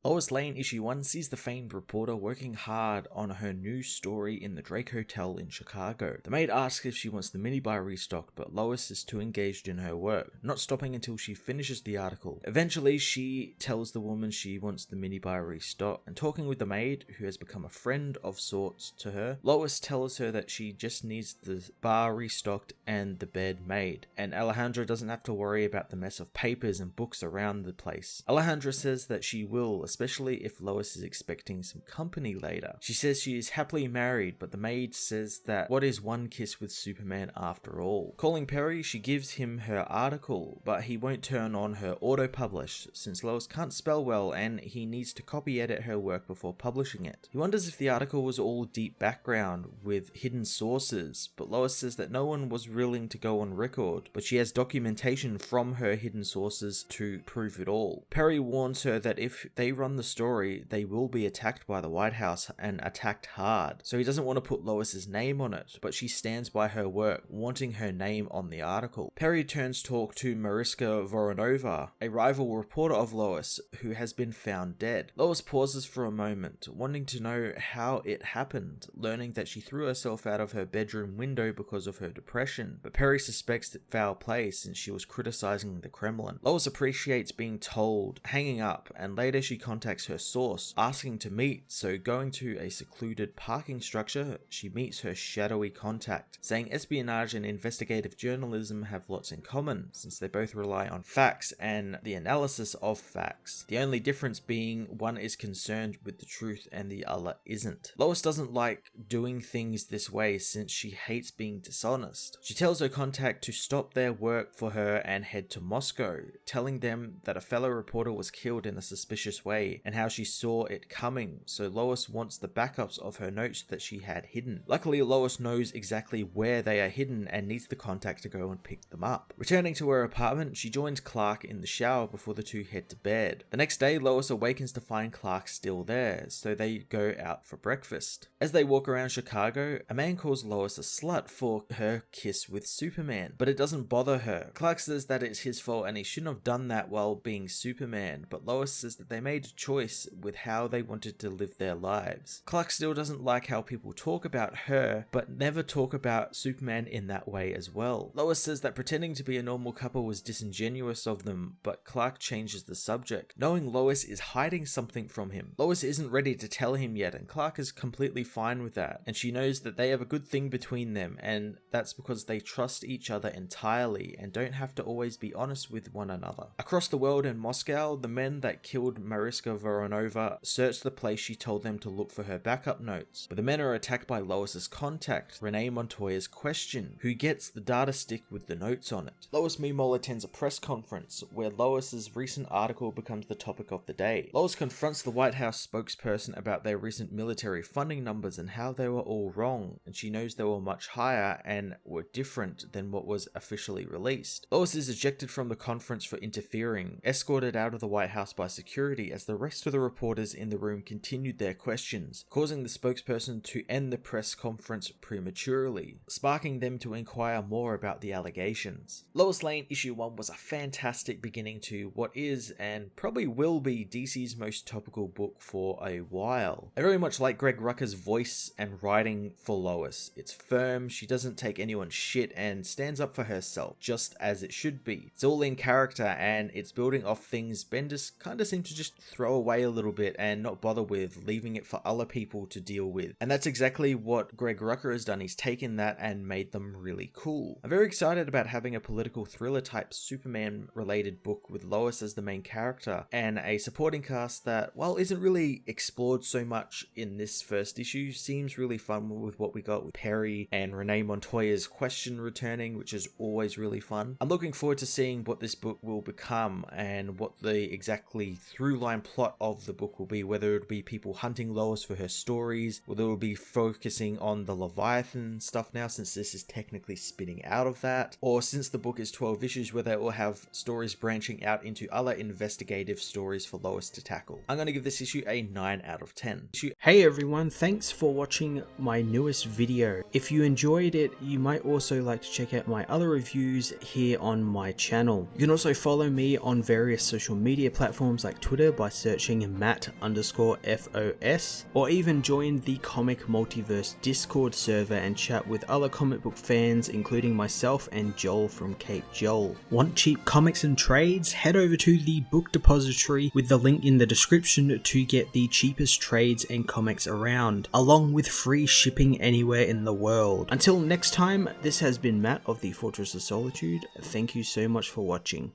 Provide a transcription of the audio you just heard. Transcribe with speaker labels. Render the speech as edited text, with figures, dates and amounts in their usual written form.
Speaker 1: Lois Lane issue 1 sees the famed reporter working hard on her new story in the Drake Hotel in Chicago. The maid asks if she wants the minibar restocked, but Lois is too engaged in her work, not stopping until she finishes the article. Eventually, she tells the woman she wants the minibar restocked, and talking with the maid, who has become a friend of sorts to her, Lois tells her that she just needs the bar restocked and the bed made, and Alejandra doesn't have to worry about the mess of papers and books around the place. Alejandra says that she will, especially if Lois is expecting some company later. She says she is happily married, but the maid says that what is one kiss with Superman after all? Calling Perry, she gives him her article, but he won't turn on her auto-publish since Lois can't spell well and he needs to copy edit her work before publishing it. He wonders if the article was all deep background with hidden sources, but Lois says that no one was willing to go on record, but she has documentation from her hidden sources to prove it all. Perry warns her that if they run the story, they will be attacked by the White House and attacked hard, so he doesn't want to put Lois's name on it, but she stands by her work, wanting her name on the article. Perry turns talk to Mariska Voronova, a rival reporter of Lois, who has been found dead. Lois pauses for a moment, wanting to know how it happened, learning that she threw herself out of her bedroom window because of her depression, but Perry suspects foul play since she was criticizing the Kremlin. Lois appreciates being told, hanging up, and later she contacts her source, asking to meet, so going to a secluded parking structure, she meets her shadowy contact, saying espionage and investigative journalism have lots in common, since they both rely on facts and the analysis of facts. The only difference being one is concerned with the truth and the other isn't. Lois doesn't like doing things this way since she hates being dishonest. She tells her contact to stop their work for her and head to Moscow, telling them that a fellow reporter was killed in a suspicious way and how she saw it coming, so Lois wants the backups of her notes that she had hidden. Luckily, Lois knows exactly where they are hidden and needs the contact to go and pick them up. Returning to her apartment, she joins Clark in the shower before the two head to bed. The next day, Lois awakens to find Clark still there, so they go out for breakfast. As they walk around Chicago, a man calls Lois a slut for her kiss with Superman, but it doesn't bother her. Clark says that it's his fault and he shouldn't have done that while being Superman, but Lois says that they made a choice with how they wanted to live their lives. Clark still doesn't like how people talk about her, but never talk about Superman in that way as well. Lois says that pretending to be a normal couple was disingenuous of them, but Clark changes the subject, knowing Lois is hiding something from him. Lois isn't ready to tell him yet, and Clark is completely fine with that, and she knows that they have a good thing between them, and that's because they trust each other entirely and don't have to always be honest with one another. Across the world in Moscow, the men that killed Mariska Voronova search the place she told them to look for her backup notes, but the men are attacked by Lois's contact, Renee Montoya's Question, who gets the data stick with the notes on it. Lois meanwhile attends a press conference where Lois's recent article becomes the topic of the day. Lois confronts the White House spokesperson about their recent military funding numbers and how they were all wrong, and she knows they were much higher and were different than what was officially released. Lois is ejected from the conference for interfering, escorted out of the White House by security as the rest of the reporters in the room continued their questions, causing the spokesperson to end the press conference prematurely, sparking them to inquire more about the allegations. Lois Lane issue 1 was a fantastic beginning to what is and probably will be DC's most topical book for a while. I very much like Greg Rucka's voice and writing for Lois. It's firm, she doesn't take anyone's shit and stands up for herself, just as it should be. It's all in character and it's building off things Bendis kinda seemed to just throw away a little bit and not bother with, leaving it for other people to deal with. And that's exactly what Greg Rucka has done. He's taken that and made them really cool. I'm very excited about having a political thriller type Superman related book with Lois as the main character and a supporting cast that, while isn't really explored so much in this first issue, seems really fun with what we got with Perry and Renee Montoya's Question returning, which is always really fun. I'm looking forward to seeing what this book will become and what the exactly through line plot of the book will be, whether it be people hunting Lois for her stories, whether it will be focusing on the Leviathan stuff now since this is technically spinning out of that, or since the book is 12 issues where they will have stories branching out into other investigative stories for Lois to tackle. I'm going to give this issue a 9 out of 10.
Speaker 2: Hey everyone, thanks for watching my newest video. If you enjoyed it, you might also like to check out my other reviews here on my channel. You can also follow me on various social media platforms like Twitter by searching Matt_FOS, or even join the Comic Multiverse Discord server and chat with other comic book fans, including myself and Joel from Cape Joel. Want cheap comics and trades? Head over to the Book Depository with the link in the description to get the cheapest trades and comics around, along with free shipping anywhere in the world. Until next time, this has been Matt of the Fortress of Solitude. Thank you so much for watching.